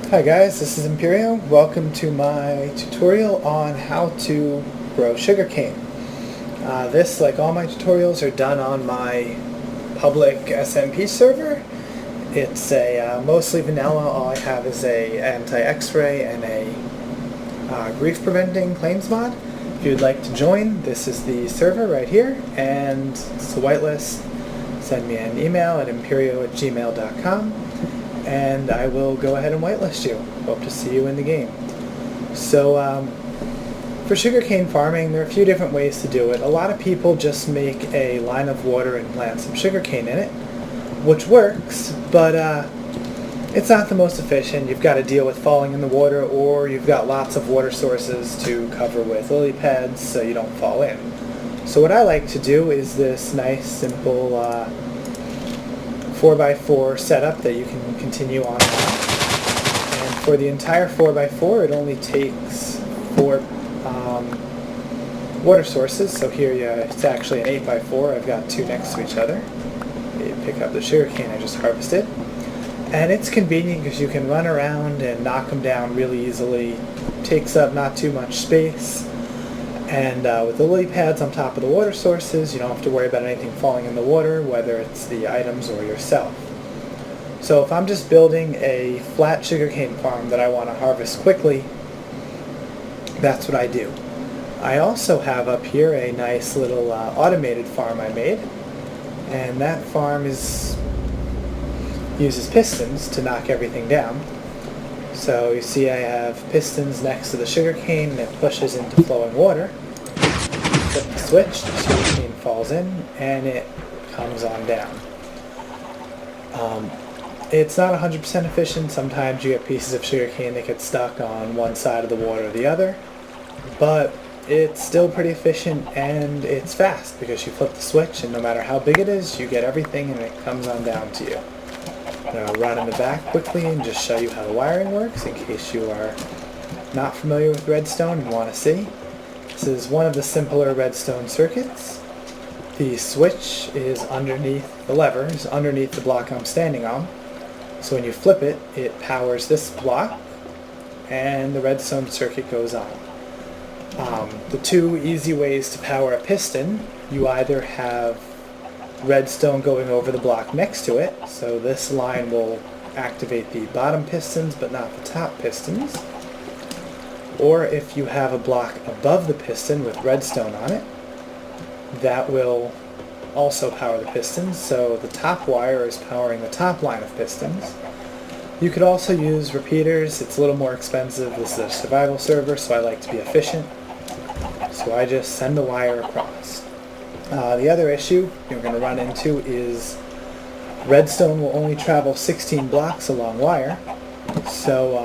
Hi guys, this is Imperio. Welcome to my tutorial on how to grow sugarcane. This, like all my tutorials, are done on my public SMP server. It's a mostly vanilla. All I have is a anti-X-ray and a grief-preventing claims mod. If you'd like to join, this is the server right here, and it's the whitelist. Send me an email at imperio@gmail.com. and I will go ahead and whitelist you. Hope to see you in the game. So for sugarcane farming, there are a few different ways to do it. A lot of people just make a line of water and plant some sugarcane in it, which works, but it's not the most efficient. You've got to deal with falling in the water, or you've got lots of water sources to cover with lily pads so you don't fall in. So what I like to do is this nice, simple 4x4 setup that you can continue on. And for the entire 4x4, it only takes 4 water sources. So here it's actually an 8x4. I've got 2 next to each other. You pick up the sugarcane I just harvested. And it's convenient because you can run around and knock them down really easily. Takes up not too much space. And with the lily pads on top of the water sources, you don't have to worry about anything falling in the water, whether it's the items or yourself. So if I'm just building a flat sugarcane farm that I want to harvest quickly, that's what I do. I also have up here a nice little automated farm I made, and that farm uses pistons to knock everything down. So you see I have pistons next to the sugarcane, and it pushes into flowing water. Flip the switch, the sugarcane falls in, and it comes on down. It's not 100% efficient. Sometimes you get pieces of sugarcane that get stuck on one side of the water or the other, but it's still pretty efficient, and it's fast because you flip the switch, and no matter how big it is, you get everything and it comes on down to you. I'm going to run in the back quickly and just show you how the wiring works in case you are not familiar with redstone and want to see. This is one of the simpler redstone circuits. The switch is underneath, the lever is underneath the block I'm standing on. So when you flip it, it powers this block and the redstone circuit goes on. The 2 easy ways to power a piston, you either have redstone going over the block next to it, so this line will activate the bottom pistons but not the top pistons. Or if you have a block above the piston with redstone on it, that will also power the pistons, so the top wire is powering the top line of pistons. You could also use repeaters. It's a little more expensive. This is a survival server, so I like to be efficient. So I just send the wire across. The other issue you're going to run into is redstone will only travel 16 blocks along wire, so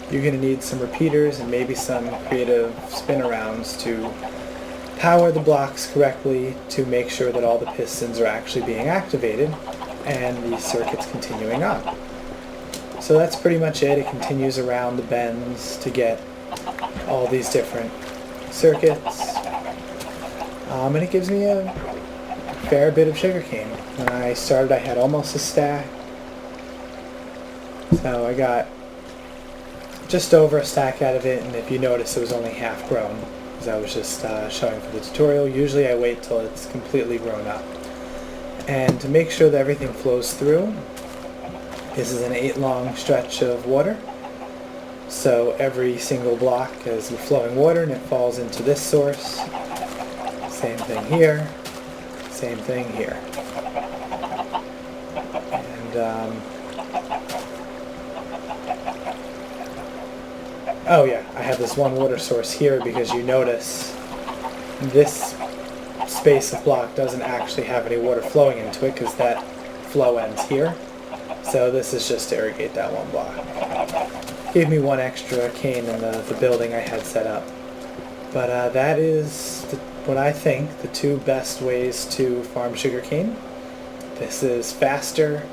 you're going to need some repeaters and maybe some creative spin-arounds to power the blocks correctly to make sure that all the pistons are actually being activated and the circuit's continuing on. So that's pretty much it. It continues around the bends to get all these different circuits. And it gives me a fair bit of sugarcane. When I started, I had almost a stack. So I got just over a stack out of it, and if you notice, it was only half grown, because I was just showing for the tutorial. Usually I wait till it's completely grown up. And to make sure that everything flows through, this is an 8-long stretch of water. So every single block is flowing water, and it falls into this source. Same thing here, same thing here. And, oh yeah, I have this one water source here because you notice this space of block doesn't actually have any water flowing into it because that flow ends here. So this is just to irrigate that one block. Gave me 1 extra cane in the building I had set up. But that is what I think the 2 best ways to farm sugarcane. This is faster,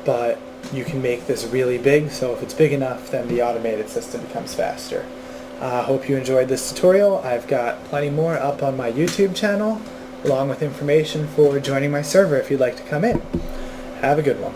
but you can make this really big, so if it's big enough, then the automated system becomes faster. Hope you enjoyed this tutorial. I've got plenty more up on my YouTube channel, along with information for joining my server if you'd like to come in. Have a good one.